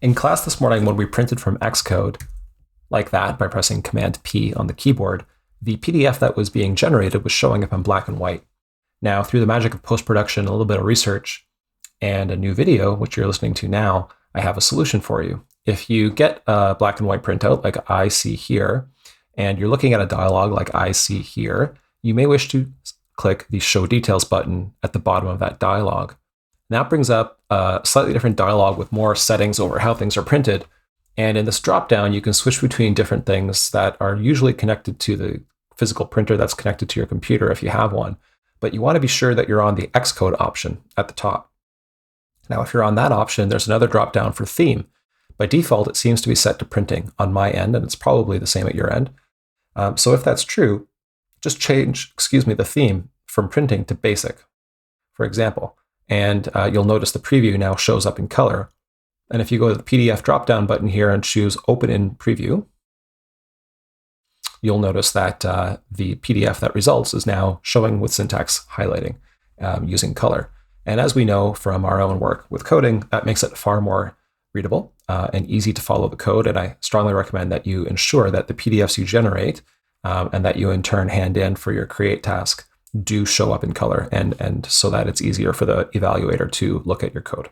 In class this morning, when we printed from Xcode, like that, by pressing Command P on the keyboard, the PDF that was being generated was showing up in black and white. Now, through the magic of post-production, a little bit of research, and a new video, which you're listening to now, I have a solution for you. If you get a black and white printout like I see here, and you're looking at a dialog like I see here, you may wish to click the Show Details button at the bottom of that dialog. And that brings up a slightly different dialog with more settings over how things are printed. And in this dropdown, you can switch between different things that are usually connected to the physical printer that's connected to your computer if you have one. But you want to be sure that you're on the Xcode option at the top. Now, if you're on that option, there's another dropdown for theme. By default, it seems to be set to printing on my end, and it's probably the same at your end. So if that's true, just change, the theme from printing to basic, for example. And you'll notice the preview now shows up in color. And if you go to the PDF dropdown button here and choose Open in Preview, you'll notice that the PDF that results is now showing with syntax highlighting using color. And as we know from our own work with coding, that makes it far more readable and easy to follow the code. And I strongly recommend that you ensure that the PDFs you generate and that you in turn hand in for your create task do show up in color and so that it's easier for the evaluator to look at your code.